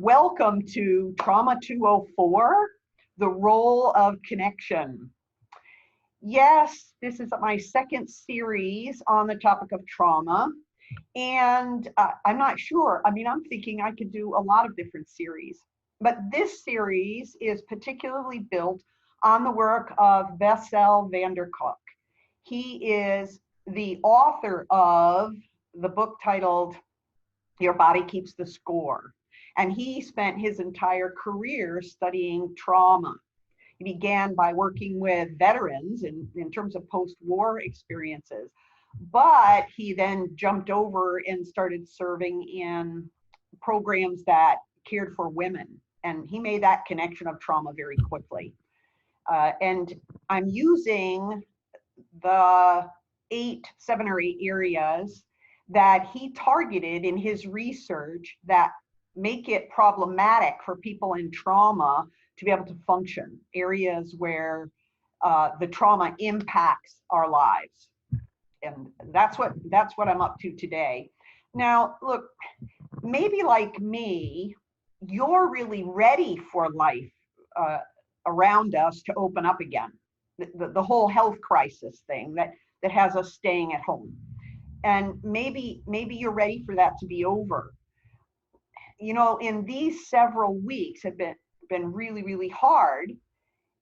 Welcome to Trauma 204, the role of connection. Yes, this is my second series on the topic of trauma. And I'm not sure. I'm thinking I could do a lot of different series. But this series is particularly built on the work of Bessel van der Kolk. He is the author of the book titled Your Body Keeps the Score. And he spent his entire career studying trauma. He began by working with veterans in terms of post-war experiences, but he then jumped over and started serving in programs that cared for women. And he made that connection of trauma very quickly. And I'm using the 7 or 8 areas that he targeted in his research that make it problematic for people in trauma to be able to function, areas where the trauma impacts our lives. And that's what I'm up to today. Now, look, maybe like me, you're really ready for life around us to open up again. The whole health crisis thing that has us staying at home. And maybe you're ready for that to be over. You know, in these several weeks have been really, really hard.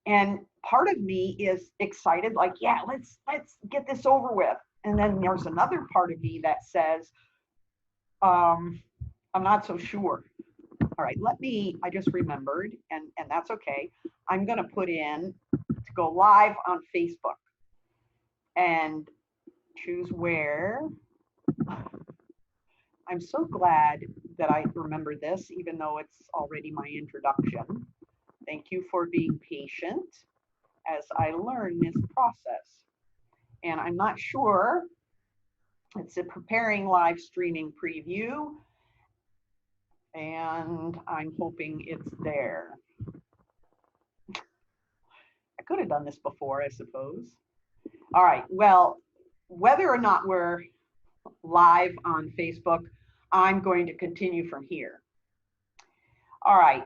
And part of me is excited, like, yeah, let's get this over with. And then there's another part of me that says, I'm not so sure. All right, I just remembered, and that's okay. I'm gonna put in to go live on Facebook and choose where. I'm so glad that I remember this, even though it's already my introduction. Thank you for being patient as I learn this process. And I'm not sure, it's a preparing live streaming preview, and I'm hoping it's there. I could have done this before, I suppose. All right, well, whether or not we're live on Facebook, I'm going to continue from here. All right.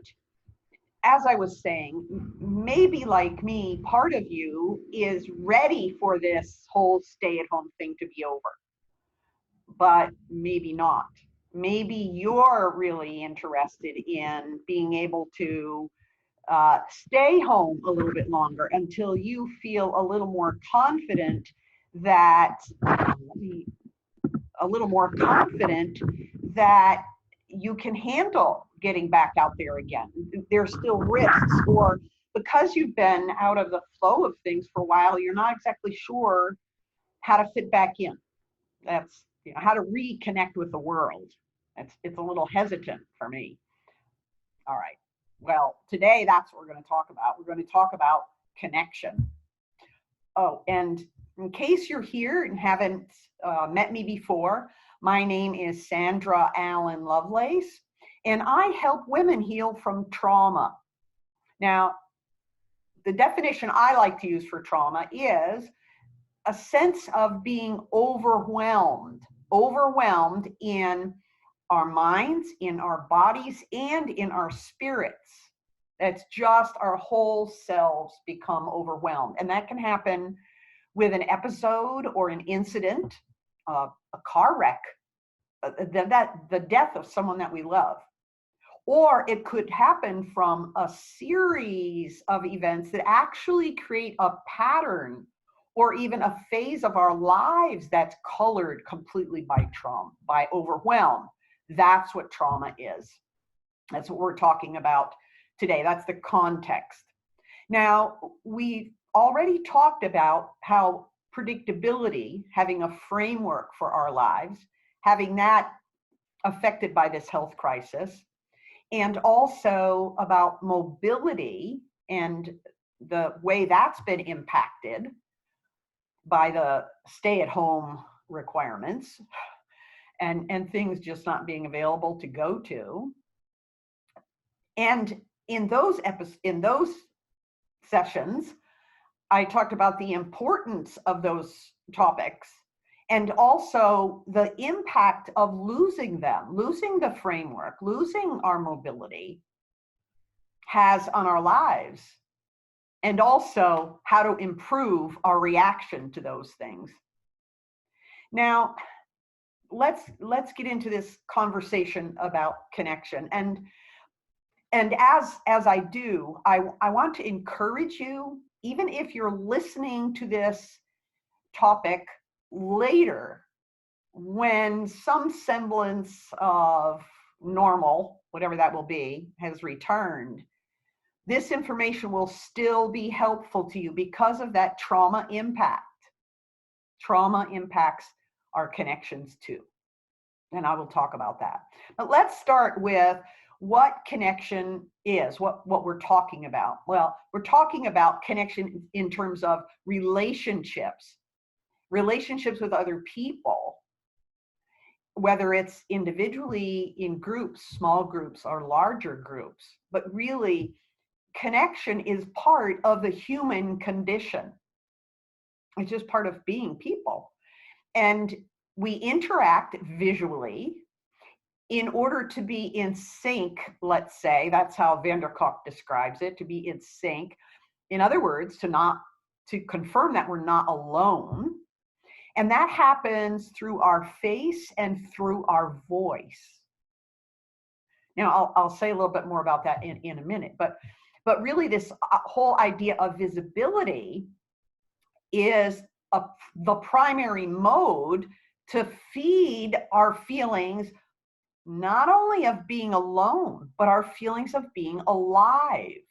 As I was saying, maybe like me, part of you is ready for this whole stay-at-home thing to be over, but maybe not. Maybe you're really interested in being able to stay home a little bit longer until you feel a little more confident that you can handle getting back out there again. There's still risks, or because you've been out of the flow of things for a while, you're not exactly sure how to fit back in. That's, how to reconnect with the world. It's a little hesitant for me. All right. Well, today that's what we're going to talk about. We're going to talk about connection. Oh, and in case you're here and haven't met me before, my name is Sandra Allen Lovelace, and I help women heal from trauma. Now, the definition I like to use for trauma is a sense of being overwhelmed in our minds, in our bodies, and in our spirits. That's just our whole selves become overwhelmed. And that can happen with an episode or an incident, a car wreck, the death of someone that we love. Or it could happen from a series of events that actually create a pattern or even a phase of our lives that's colored completely by trauma, by overwhelm. That's what trauma is. That's what we're talking about today. That's the context. Now, we've already talked about how predictability, having a framework for our lives, having that affected by this health crisis, and also about mobility and the way that's been impacted by the stay-at-home requirements and things just not being available to go to. And in those sessions, I talked about the importance of those topics and also the impact of losing them, losing the framework, losing our mobility has on our lives, and also how to improve our reaction to those things. Now, let's get into this conversation about connection. And as I do, I want to encourage you, even if you're listening to this topic later, when some semblance of normal, whatever that will be, has returned, this information will still be helpful to you because of that trauma impact. Trauma impacts our connections too. And I will talk about that. But let's start with what connection is, what we're talking about. Well, we're talking about connection in terms of relationships with other people, whether it's individually, in groups, small groups, or larger groups. But really, connection is part of the human condition. It's just part of being people. And we interact visually in order to be in sync, let's say. That's how van der Kolk describes it, to be in sync. In other words, to confirm that we're not alone. And that happens through our face and through our voice. Now, I'll say a little bit more about that in a minute, but really this whole idea of visibility is the primary mode to feed our feelings, not only of being alone, but our feelings of being alive.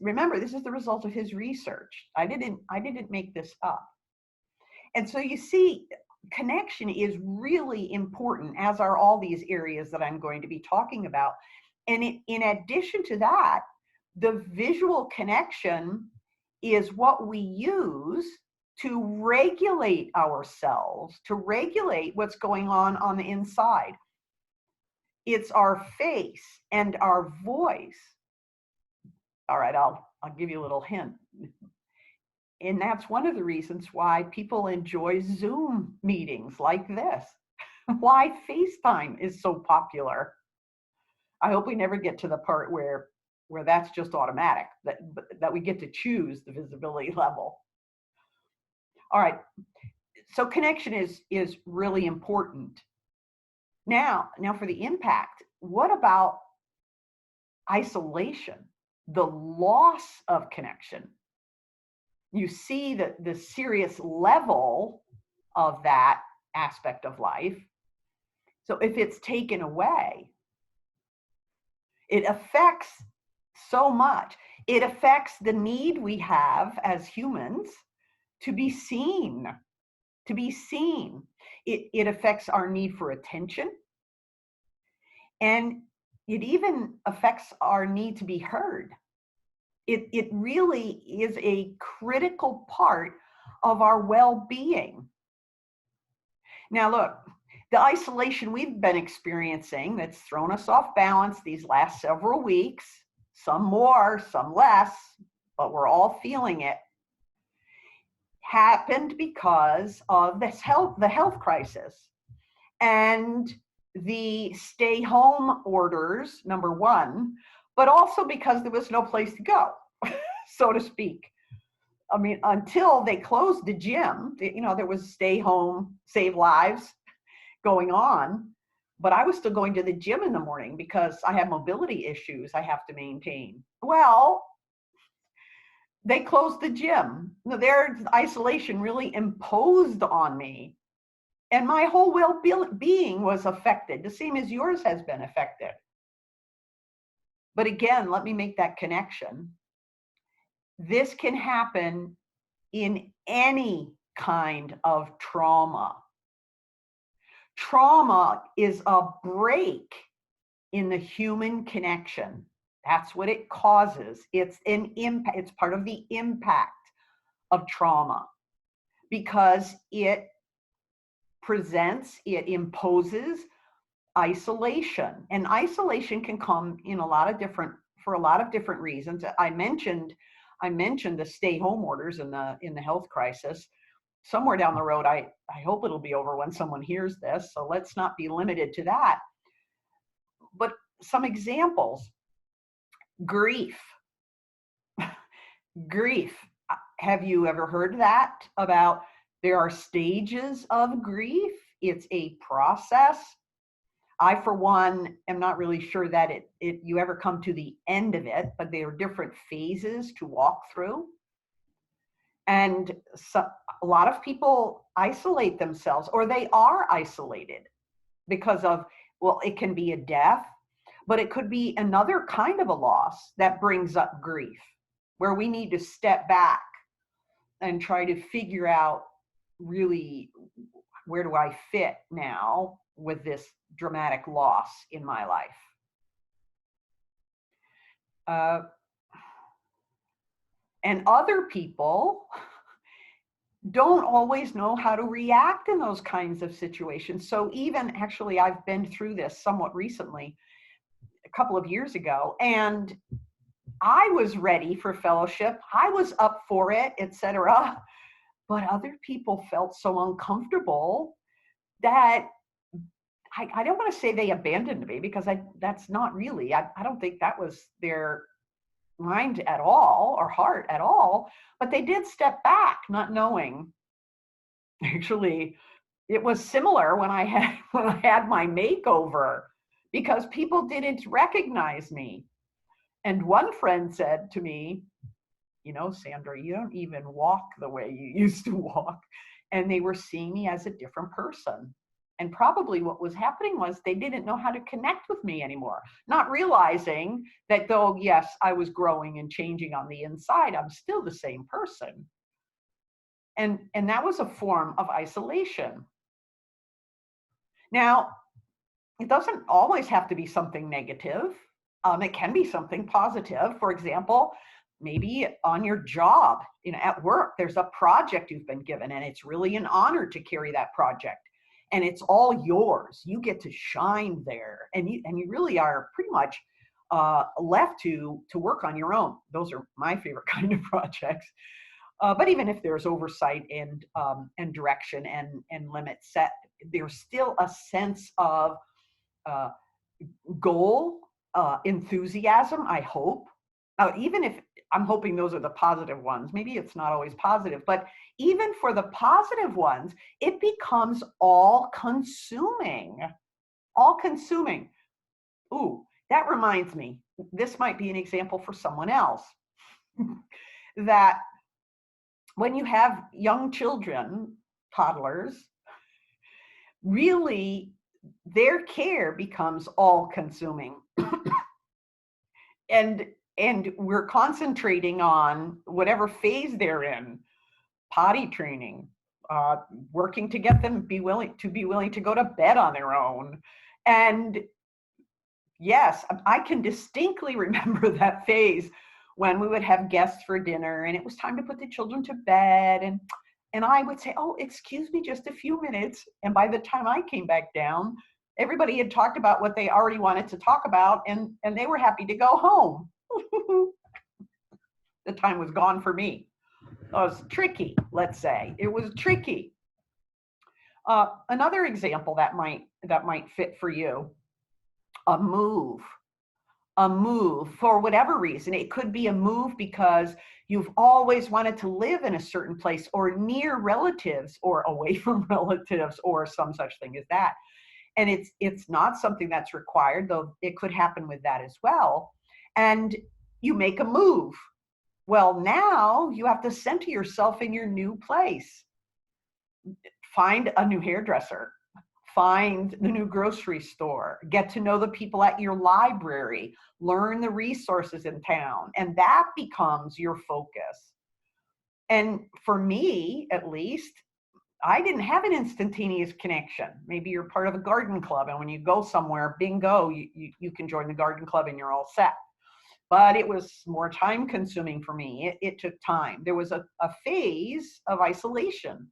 Remember, this is the result of his research. I didn't make this up. And so you see, connection is really important, as are all these areas that I'm going to be talking about. And in addition to that, the visual connection is what we use to regulate ourselves, to regulate what's going on the inside. It's our face and our voice. All right, I'll give you a little hint. And that's one of the reasons why people enjoy Zoom meetings like this, why FaceTime is so popular. I hope we never get to the part where that's just automatic, that we get to choose the visibility level. All right, so connection is really important. Now for the impact, what about isolation, the loss of connection? You see the serious level of that aspect of life. So if it's taken away, it affects so much. It affects the need we have as humans to be seen, It affects our need for attention. And it even affects our need to be heard. It really is a critical part of our well-being. Now look, the isolation we've been experiencing that's thrown us off balance these last several weeks, some more, some less, but we're all feeling it, happened because of the health crisis and the stay home orders, number one, but also because there was no place to go, so to speak. I mean, until they closed the gym, there was stay home, save lives going on, but I was still going to the gym in the morning because I have mobility issues I have to maintain. Well, they closed the gym. Their isolation really imposed on me, and my whole well-being was affected, the same as yours has been affected. But again, let me make that connection. This can happen in any kind of trauma. Trauma is a break in the human connection. That's what it causes. It's an impact. It's part of the impact of trauma because it imposes isolation, and isolation can come in for a lot of different reasons. I mentioned the stay home orders in the health crisis. somewhere down the road, I hope it'll be over when someone hears this. So let's not be limited to that. But some examples: grief. Grief. Have you ever heard that about there are stages of grief? It's a process. I, for one, am not really sure that you ever come to the end of it, but there are different phases to walk through. And so, a lot of people isolate themselves, or they are isolated because of, well, it can be a death, but it could be another kind of a loss that brings up grief, where we need to step back and try to figure out really, where do I fit now with this dramatic loss in my life? And other people don't always know how to react in those kinds of situations. So even actually, I've been through this somewhat recently, a couple of years ago, and I was ready for fellowship. I was up for it, etc. But other people felt so uncomfortable that I don't want to say they abandoned me, because that's not really, I don't think that was their mind at all, or heart at all, but they did step back, not knowing. Actually, it was similar when I had my makeover, because people didn't recognize me. And one friend said to me, you know, Sandra, you don't even walk the way you used to walk. And they were seeing me as a different person. And probably what was happening was they didn't know how to connect with me anymore, not realizing that though, yes, I was growing and changing on the inside, I'm still the same person. And that was a form of isolation. Now, it doesn't always have to be something negative. It can be something positive. For example, maybe on your job, you know, at work, there's a project you've been given, and it's really an honor to carry that project. And it's all yours. You get to shine there, and you really are pretty much left to work on your own. Those are my favorite kind of projects. But even if there's oversight and direction and limits set, there's still a sense of goal, enthusiasm, I hope. Even if I'm hoping those are the positive ones, maybe it's not always positive, but even for the positive ones, it becomes all consuming. All consuming. Ooh, that reminds me, this might be an example for someone else. That when you have young children, toddlers, really their care becomes all consuming. And we're concentrating on whatever phase they're in, potty training, working to get them be willing to go to bed on their own. And yes, I can distinctly remember that phase when we would have guests for dinner and it was time to put the children to bed, and I would say, oh, excuse me, just a few minutes. And by the time I came back down, everybody had talked about what they already wanted to talk about, and they were happy to go home. The time was gone for me. It was tricky, let's say. It was tricky. Another example that might fit for you, a move. A move for whatever reason. It could be a move because you've always wanted to live in a certain place or near relatives or away from relatives or some such thing as that. And it's not something that's required, though it could happen with that as well. And you make a move. Well, now you have to center yourself in your new place. Find a new hairdresser. Find the new grocery store. Get to know the people at your library. Learn the resources in town. And that becomes your focus. And for me, at least, I didn't have an instantaneous connection. Maybe you're part of a garden club, and when you go somewhere, bingo, you can join the garden club and you're all set. But it was more time consuming for me. It took time. There was a phase of isolation.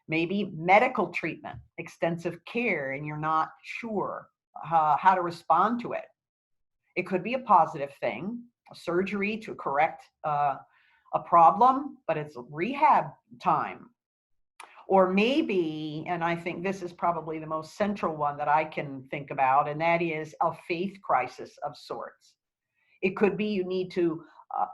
Maybe medical treatment, extensive care, and you're not sure how to respond to it. It could be a positive thing, a surgery to correct a a problem, but it's rehab time. Or maybe, and I think this is probably the most central one that I can think about, and that is a faith crisis of sorts. It could be you need to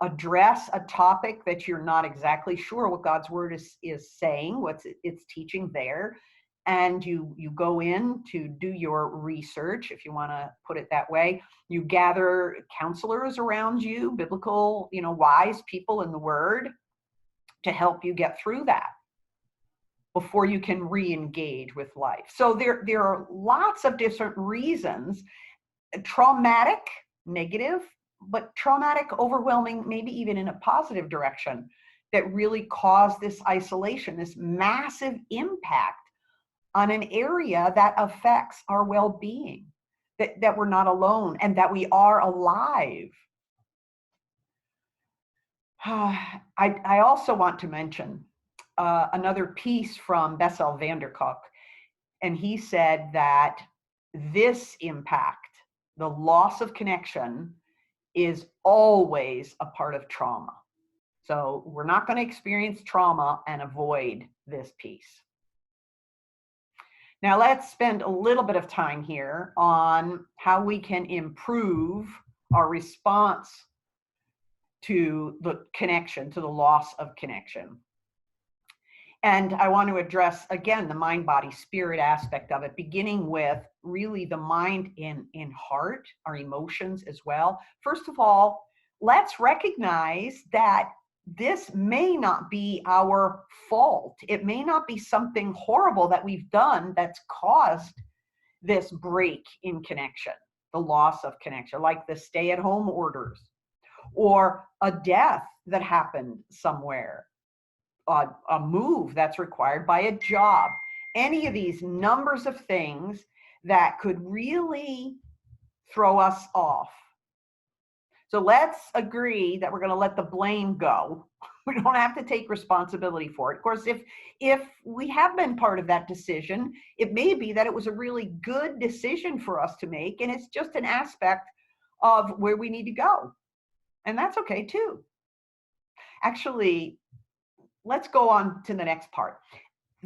address a topic that you're not exactly sure what God's word is saying, what it's teaching there. And you go in to do your research, if you want to put it that way. You gather counselors around you, biblical, wise people in the word, to help you get through that before you can re-engage with life. So there are lots of different reasons, traumatic, negative, but traumatic, overwhelming, maybe even in a positive direction, that really cause this isolation, this massive impact on an area that affects our well-being, that we're not alone and that we are alive. I also want to mention another piece from Bessel van der Kolk, and he said that this impact, the loss of connection, is always a part of trauma. So we're not going to experience trauma and avoid this piece. Now let's spend a little bit of time here on how we can improve our response to the connection, to the loss of connection. And I want to address, again, the mind, body, spirit aspect of it, beginning with really the mind and heart, our emotions as well. First of all, let's recognize that this may not be our fault. It may not be something horrible that we've done that's caused this break in connection, the loss of connection, like the stay-at-home orders, or a death that happened somewhere, a move that's required by a job, any of these numbers of things that could really throw us off. So let's agree that we're going to let the blame go. We don't have to take responsibility for it. Of course, if we have been part of that decision, it may be that it was a really good decision for us to make, and it's just an aspect of where we need to go. And that's okay too. Actually, let's go on to the next part.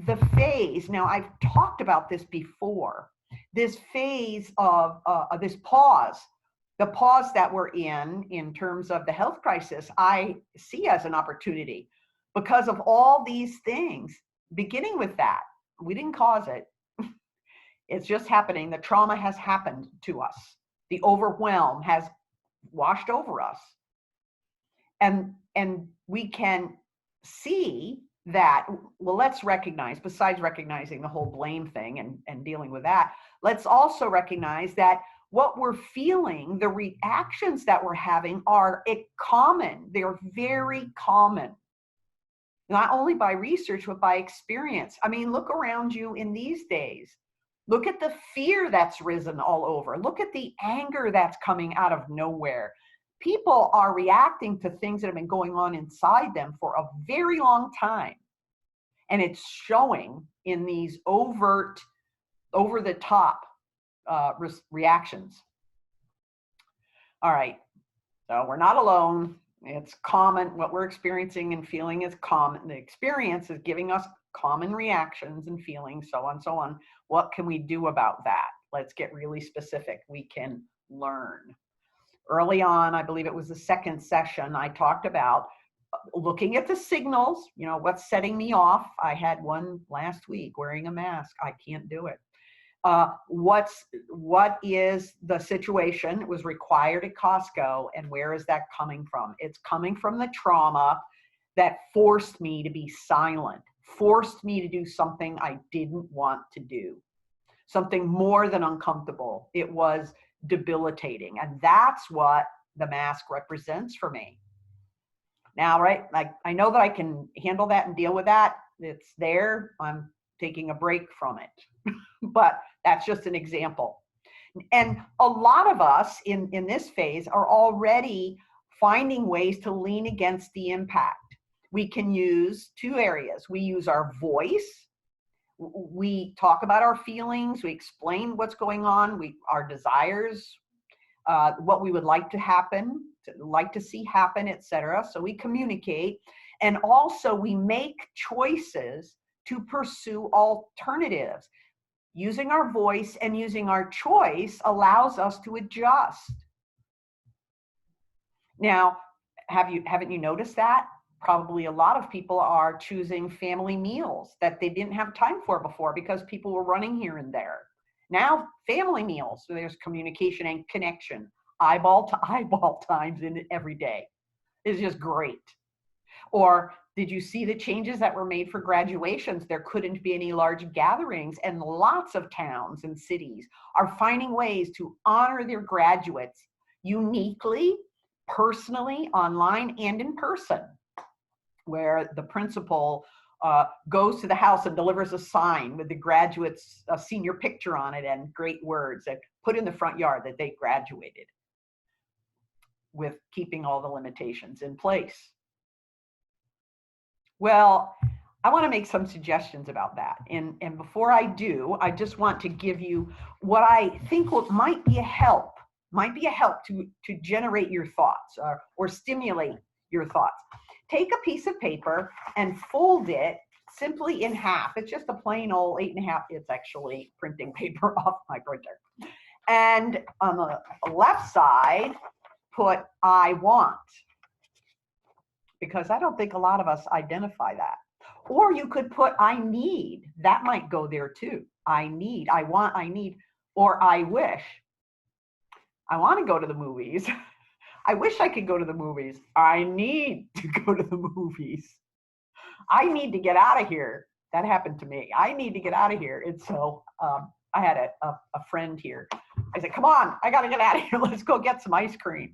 The phase, now I've talked about this before, this phase of this pause, the pause that we're in terms of the health crisis, I see as an opportunity because of all these things, beginning with that. We didn't cause it. It's just happening. The trauma has happened to us. The overwhelm has washed over us. And we can see that, well, let's recognize, besides recognizing the whole blame thing and dealing with that, let's also recognize that what we're feeling, the reactions that we're having are common. They're very common, not only by research, but by experience. I mean, look around you in these days. Look at the fear that's risen all over. Look at the anger that's coming out of nowhere. People are reacting to things that have been going on inside them for a very long time. And it's showing in these overt, over-the-top reactions. All right, so we're not alone. It's common. What we're experiencing and feeling is common. The experience is giving us common reactions and feelings, so on, so on. What can we do about that? Let's get really specific. We can learn. Early on, I believe it was the second session, I talked about looking at the signals, what's setting me off. I had one last week, wearing a mask. I can't do it. What is the situation? It was required at Costco, and where is that coming from? It's coming from the trauma that forced me to be silent, forced me to do something I didn't want to do, something more than uncomfortable. It was debilitating, and that's what the mask represents for me. Now, right, I know that I can handle that and deal with that. It's there. I'm taking a break from it. But that's just an example. And a lot of us in this phase are already finding ways to lean against the impact. We can use two areas. We use our voice. We talk about our feelings. We explain what's going on. Our desires. what we would like to happen, like to see happen, etc. So we communicate, and also we make choices to pursue alternatives. Using our voice and using our choice allows us to adjust. Now, haven't you noticed that? Probably a lot of people are choosing family meals that they didn't have time for before because people were running here and there. Now, family meals, so there's communication and connection, eyeball to eyeball times in every day. It's just great. Or did you see the changes that were made for graduations? There couldn't be any large gatherings, and lots of towns and cities are finding ways to honor their graduates uniquely, personally, online, and in person, where the principal goes to the house and delivers a sign with the graduate's senior picture on it and great words that put in the front yard that they graduated, with keeping all the limitations in place. Well, I want to make some suggestions about that. And before I do, I just want to give you what I think might be a help to generate your thoughts or stimulate your thoughts. Take a piece of paper and fold it simply in half. It's just a plain old 8.5. It's actually printing paper off my printer. And on the left side, put I want, because I don't think a lot of us identify that. Or you could put I need. That might go there too. I need, I want, I need, or I wish. I want to go to the movies. I wish I could go to the movies. I need to go to the movies. I need to get out of here. That happened to me. I need to get out of here. And so I had a friend here. I said, come on, I got to get out of here. Let's go get some ice cream.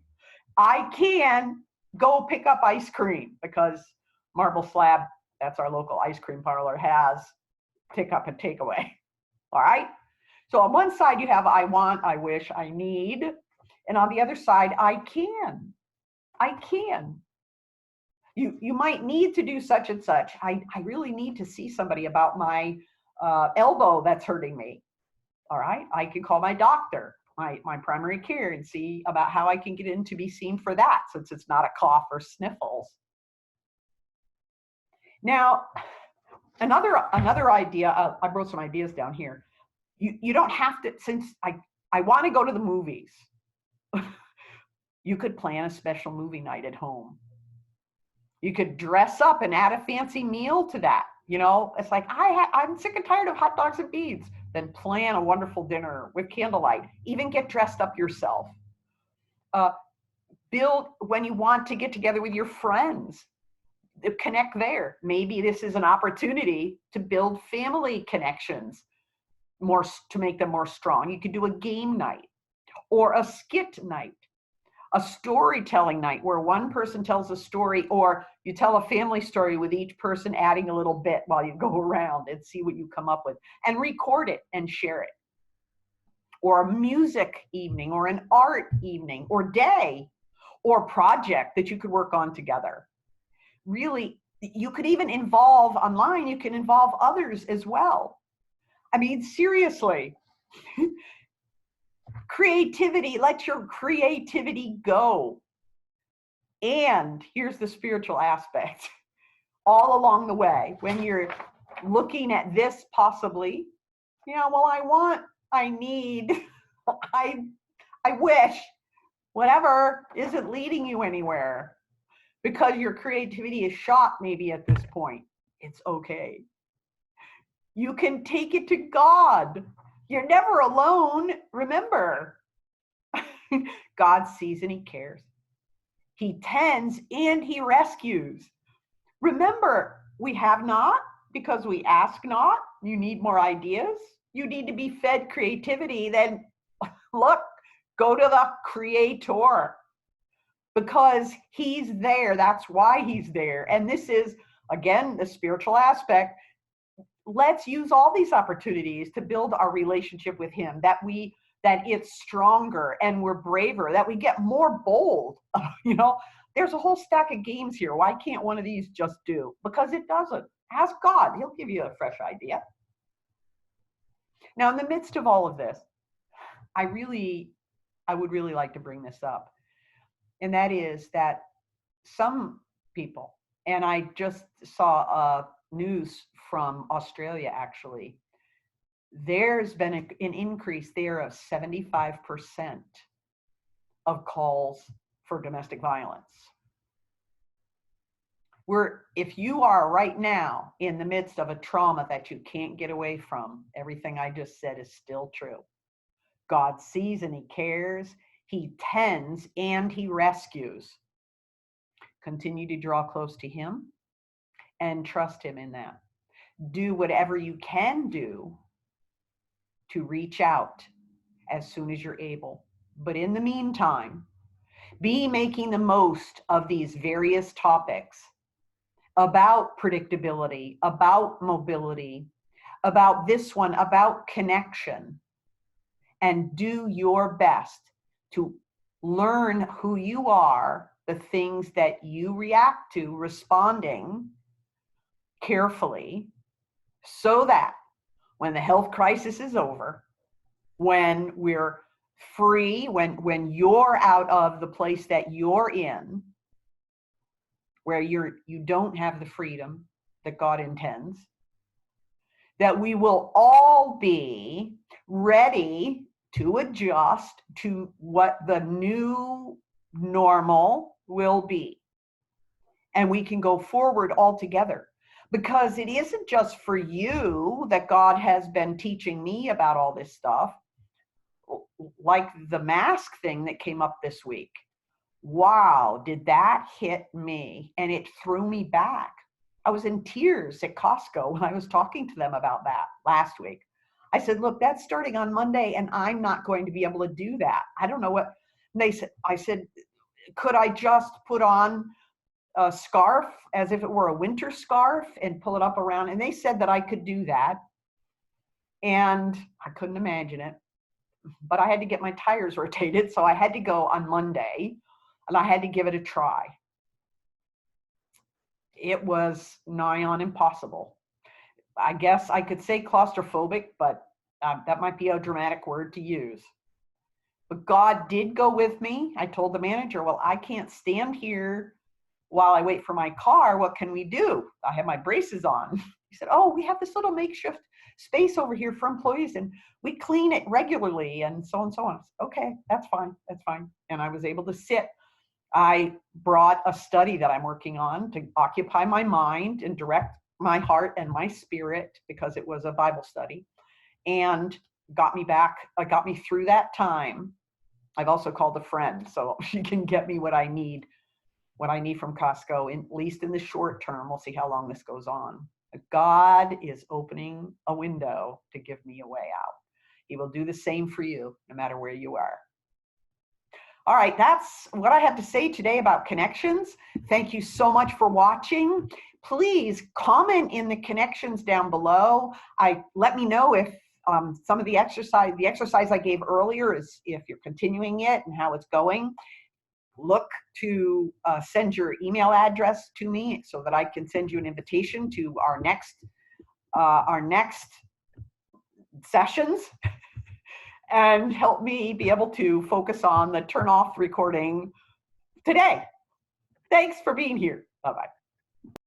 I can go pick up ice cream because Marble Slab, that's our local ice cream parlor, has pick up and take away. All right. So on one side you have I want, I wish, I need. And on the other side, I can. I can. You might need to do such and such. I really need to see somebody about my elbow that's hurting me. All right. I can call my doctor, my primary care, and see about how I can get in to be seen for that, since it's not a cough or sniffles. Now, another idea, I wrote some ideas down here. You don't have to, since I want to go to the movies, you could plan a special movie night at home. You could dress up and add a fancy meal to that. You know, it's like, I'm sick and tired of hot dogs and beans. Then plan a wonderful dinner with candlelight. Even get dressed up yourself. Build, when you want to get together with your friends, connect there. Maybe this is an opportunity to build family connections more, to make them more strong. You could do a game night or a skit night, a storytelling night where one person tells a story, or you tell a family story with each person adding a little bit while you go around and see what you come up with, and record it and share it. Or a music evening, or an art evening, or day, or project that you could work on together. Really, you could even involve online, you can involve others as well. I mean, seriously. Creativity, let your creativity go. And here's the spiritual aspect. All along the way, when you're looking at this possibly, you know, well, I want, I need, I wish, whatever isn't leading you anywhere because your creativity is shot maybe at this point. It's okay. You can take it to God. You're never alone. Remember, God sees and he cares. He tends and he rescues. Remember, we have not because we ask not. You need more ideas. You need to be fed creativity. Then look, go to the Creator because he's there. That's why he's there. And this is, again, the spiritual aspect. Let's use all these opportunities to build our relationship with him, that it's stronger and we're braver, that we get more bold. You know, there's a whole stack of games here. Why can't one of these just do? Because it doesn't. Ask God. He'll give you a fresh idea. Now, in the midst of all of this, I I would really like to bring this up. And that is that some people, and I just saw news from Australia actually, there's been an increase there of 75% of calls for domestic violence. If you are right now in the midst of a trauma that you can't get away from, everything I just said is still true. God sees and he cares, he tends and he rescues. Continue to draw close to him and trust him in that. Do whatever you can do to reach out as soon as you're able. But in the meantime, be making the most of these various topics about predictability, about mobility, about this one, about connection, and do your best to learn who you are, the things that you react to, responding carefully, so that when the health crisis is over, when we're free, when you're out of the place that you're in, where you don't have the freedom that God intends, that we will all be ready to adjust to what the new normal will be. And we can go forward all together. Because it isn't just for you that God has been teaching me about all this stuff, like the mask thing that came up this week. Wow, did that hit me? And it threw me back. I was in tears at Costco when I was talking to them about that last week. I said, look, that's starting on Monday and I'm not going to be able to do that. I don't know what they said. I said, could I just put on a scarf as if it were a winter scarf and pull it up around? And they said that I could do that. And I couldn't imagine it, but I had to get my tires rotated. So I had to go on Monday and I had to give it a try. It was nigh on impossible. I guess I could say claustrophobic, but that might be a dramatic word to use. But God did go with me. I told the manager, well, I can't stand here while I wait for my car. What can we do? I have my braces on. He said, oh, we have this little makeshift space over here for employees and we clean it regularly and so on and so on. Said, okay, that's fine. That's fine. And I was able to sit. I brought a study that I'm working on to occupy my mind and direct my heart and my spirit, because it was a Bible study, and got me through that time. I've also called a friend so she can get me what I need from Costco, at least in the short term. We'll see how long this goes on. But God is opening a window to give me a way out. He will do the same for you, no matter where you are. All right, that's what I have to say today about connections. Thank you so much for watching. Please comment in the connections down below. Let me know if some of the exercise I gave earlier is, if you're continuing it and how it's going. Look to send your email address to me so that I can send you an invitation to our next sessions and help me be able to focus on the turn off recording today. Thanks for being here. Bye-bye.